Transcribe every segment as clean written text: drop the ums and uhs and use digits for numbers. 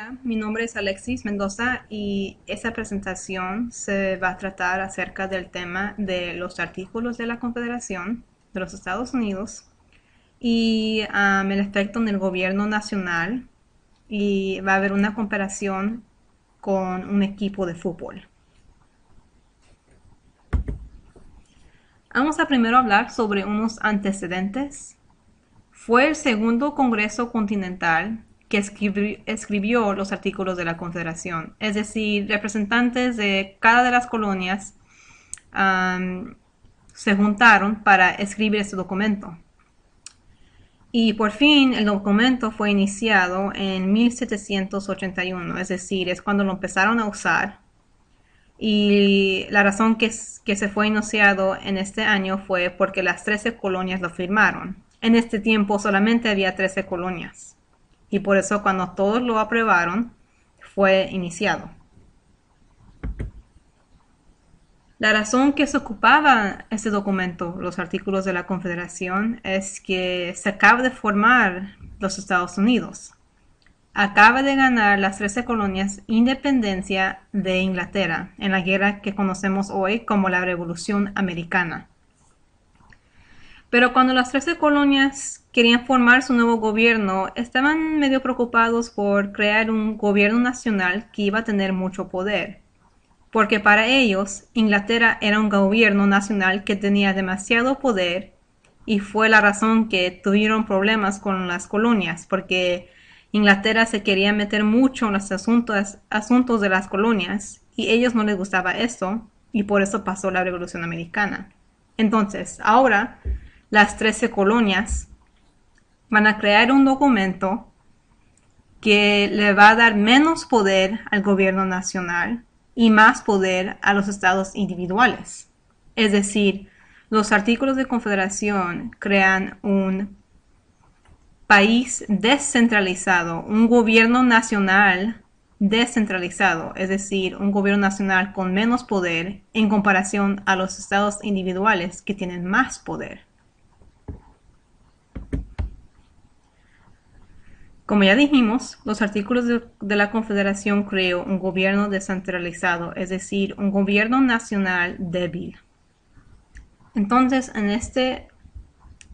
Hola, mi nombre es Alexis Mendoza y esta presentación se va a tratar acerca del tema de los artículos de la Confederación de los Estados Unidos y el efecto en el gobierno nacional, y va a haber una comparación con un equipo de fútbol. Vamos a primero hablar sobre unos antecedentes. Fue el segundo Congreso Continental que escribió los artículos de la Confederación, es decir, representantes de cada de las colonias se juntaron para escribir este documento. Y por fin el documento fue iniciado en 1781, es decir, es cuando lo empezaron a usar. Y la razón que se fue iniciado en este año fue porque las 13 colonias lo firmaron. En este tiempo solamente había 13 colonias. Y por eso cuando todos lo aprobaron, fue iniciado. La razón que se ocupaba este documento, los artículos de la Confederación, es que se acaba de formar los Estados Unidos. Acaba de ganar las 13 colonias independencia de Inglaterra en la guerra que conocemos hoy como la Revolución Americana. Pero cuando las 13 colonias querían formar su nuevo gobierno, estaban medio preocupados por crear un gobierno nacional que iba a tener mucho poder. Porque para ellos, Inglaterra era un gobierno nacional que tenía demasiado poder, y fue la razón que tuvieron problemas con las colonias, porque Inglaterra se quería meter mucho en los asuntos de las colonias y a ellos no les gustaba eso, y por eso pasó la Revolución Americana. Entonces, ahora las 13 colonias van a crear un documento que le va a dar menos poder al gobierno nacional y más poder a los estados individuales. Es decir, los artículos de confederación crean un país descentralizado, un gobierno nacional descentralizado, es decir, un gobierno nacional con menos poder en comparación a los estados individuales que tienen más poder. Como ya dijimos, los artículos de la Confederación creó un gobierno descentralizado, es decir, un gobierno nacional débil. Entonces, en esta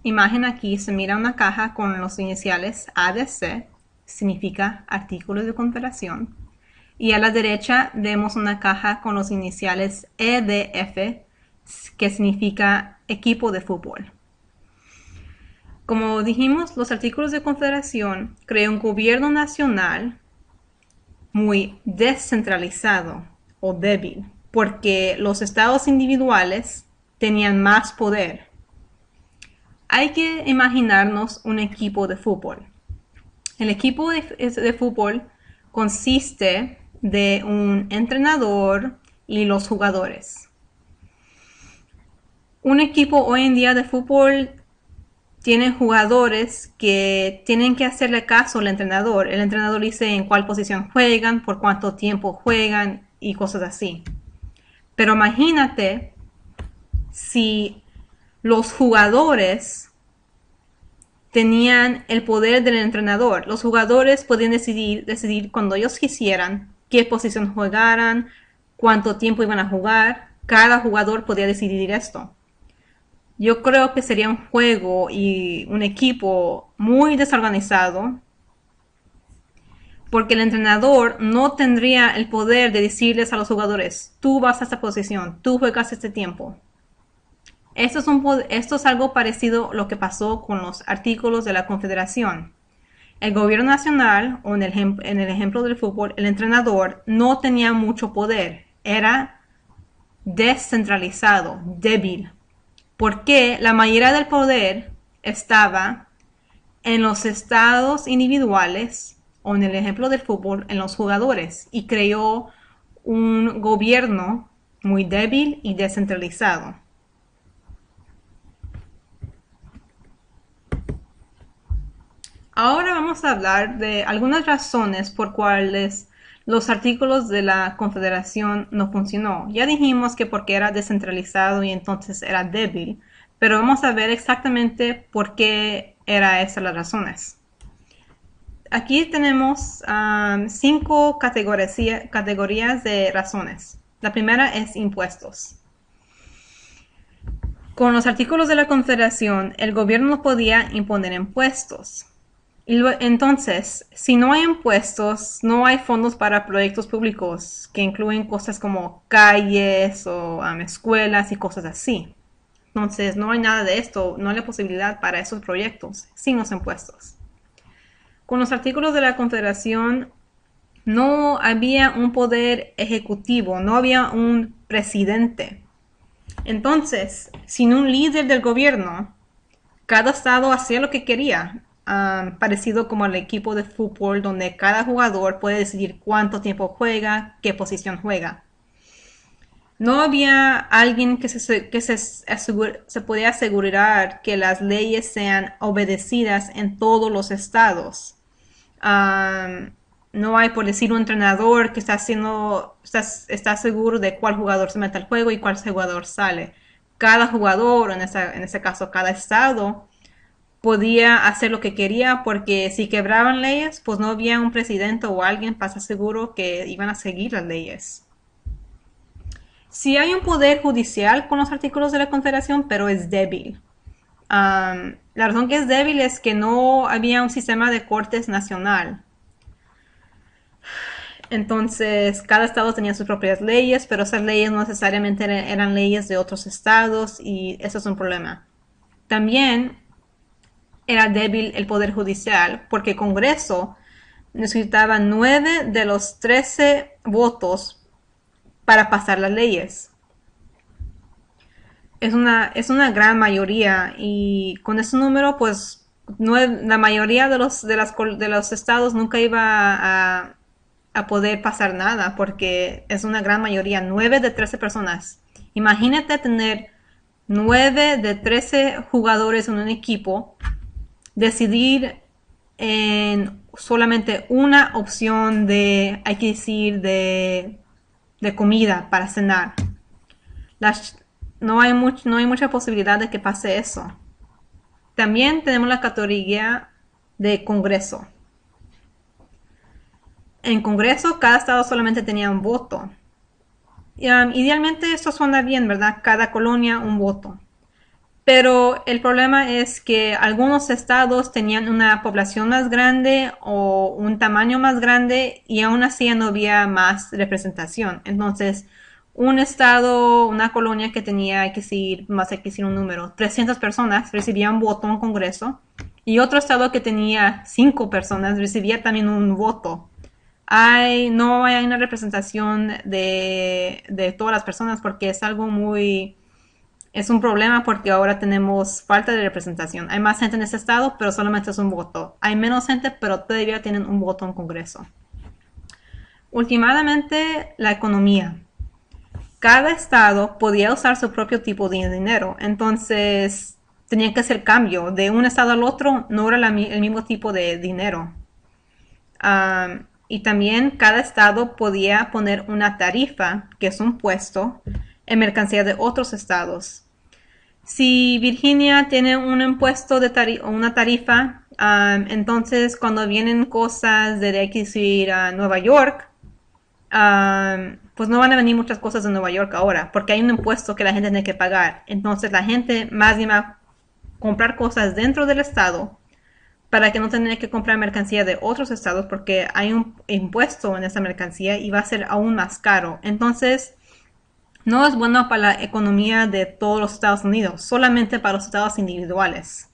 imagen aquí se mira una caja con los iniciales ADC, significa artículos de Confederación, y a la derecha vemos una caja con los iniciales EDF, que significa equipo de fútbol. Como dijimos, los artículos de confederación crean un gobierno nacional muy descentralizado o débil, porque los estados individuales tenían más poder. Hay que imaginarnos un equipo de fútbol. El equipo de fútbol consiste de un entrenador y los jugadores. Un equipo hoy en día de fútbol tienen jugadores que tienen que hacerle caso al entrenador. El entrenador dice en cuál posición juegan, por cuánto tiempo juegan y cosas así. Pero imagínate si los jugadores tenían el poder del entrenador. Los jugadores podían decidir cuando ellos quisieran qué posición jugaran, cuánto tiempo iban a jugar. Cada jugador podía decidir esto. Yo creo que sería un juego y un equipo muy desorganizado, porque el entrenador no tendría el poder de decirles a los jugadores: tú vas a esta posición, tú juegas este tiempo. Esto es algo parecido a lo que pasó con los artículos de la Confederación. El gobierno nacional, o en el ejemplo del fútbol, el entrenador no tenía mucho poder, era descentralizado, débil, porque la mayoría del poder estaba en los estados individuales, o en el ejemplo del fútbol, en los jugadores, y creó un gobierno muy débil y descentralizado. Ahora vamos a hablar de algunas razones por cuales los artículos de la Confederación no funcionó. Ya dijimos que porque era descentralizado y entonces era débil, pero vamos a ver exactamente por qué eran esas las razones. aquí tenemos 5 categorías de razones. La primera es impuestos. Con los artículos de la Confederación, el gobierno no podía imponer impuestos. Entonces, si no hay impuestos, no hay fondos para proyectos públicos que incluyen cosas como calles o escuelas y cosas así. Entonces, no hay nada de esto, no hay la posibilidad para esos proyectos sin los impuestos. Con los artículos de la Confederación, no había un poder ejecutivo, no había un presidente. Entonces, sin un líder del gobierno, cada estado hacía lo que quería, parecido como el equipo de fútbol donde cada jugador puede decidir cuánto tiempo juega, qué posición juega. No había alguien que se podía asegurar que las leyes sean obedecidas en todos los estados. No hay, por decir, un entrenador que está seguro de cuál jugador se mete al juego y cuál jugador sale. Cada jugador, en ese caso cada estado, podía hacer lo que quería porque si quebraban leyes, pues no había un presidente o alguien para estar seguro que iban a seguir las leyes. Sí hay un poder judicial con los artículos de la Confederación, pero es débil. La razón que es débil es que no había un sistema de cortes nacional. Entonces, cada estado tenía sus propias leyes, pero esas leyes no necesariamente eran leyes de otros estados y eso es un problema. También era débil el poder judicial porque el Congreso necesitaba 9 de los 13 votos para pasar las leyes. Es una gran mayoría y con ese número pues la mayoría de los estados nunca iba a poder pasar nada porque es una gran mayoría, 9 de 13 personas. Imagínate tener 9 de 13 jugadores en un equipo, decidir en solamente una opción hay que decir, de comida para cenar. No hay mucha posibilidad de que pase eso. También tenemos la categoría de Congreso. En Congreso, cada estado solamente tenía un voto. Idealmente esto suena bien, ¿verdad? Cada colonia un voto. Pero el problema es que algunos estados tenían una población más grande o un tamaño más grande y aún así no había más representación. Entonces, un estado, una colonia que tenía, hay que decir un número, 300 personas recibía un voto en Congreso y otro estado que tenía 5 personas recibía también un voto. No hay una representación de todas las personas porque es un problema porque ahora tenemos falta de representación. Hay más gente en ese estado, pero solamente es un voto. Hay menos gente, pero todavía tienen un voto en Congreso. Últimamente, la economía. Cada estado podía usar su propio tipo de dinero, entonces tenía que hacer cambio. De un estado al otro no era el mismo tipo de dinero. Y también cada estado podía poner una tarifa, que es un impuesto, en mercancía de otros estados. Si Virginia tiene un impuesto o una tarifa, entonces cuando vienen cosas hay que decir a Nueva York, pues no van a venir muchas cosas de Nueva York ahora, porque hay un impuesto que la gente tiene que pagar. Entonces la gente más bien va a comprar cosas dentro del estado para que no tenga que comprar mercancía de otros estados porque hay un impuesto en esa mercancía y va a ser aún más caro. Entonces, no es bueno para la economía de todos los Estados Unidos, solamente para los estados individuales.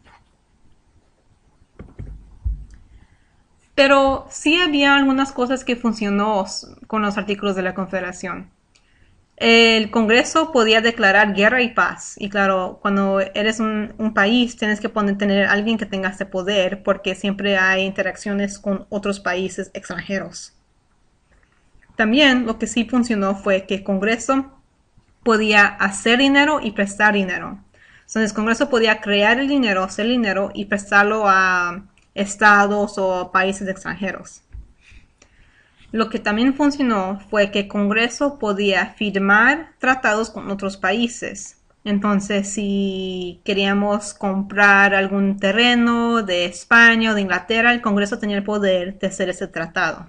Pero sí había algunas cosas que funcionó con los artículos de la Confederación. El Congreso podía declarar guerra y paz. Y claro, cuando eres un país, tienes que tener a alguien que tenga ese poder porque siempre hay interacciones con otros países extranjeros. También lo que sí funcionó fue que el Congreso podía hacer dinero y prestar dinero. Entonces el Congreso podía crear el dinero, hacer dinero y prestarlo a estados o países extranjeros. Lo que también funcionó fue que el Congreso podía firmar tratados con otros países. Entonces, si queríamos comprar algún terreno de España o de Inglaterra, el Congreso tenía el poder de hacer ese tratado.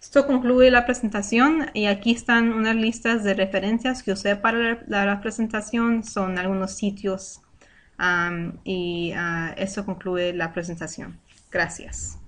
Esto concluye la presentación y aquí están unas listas de referencias que usé para la presentación. Son algunos sitios y eso concluye la presentación. Gracias.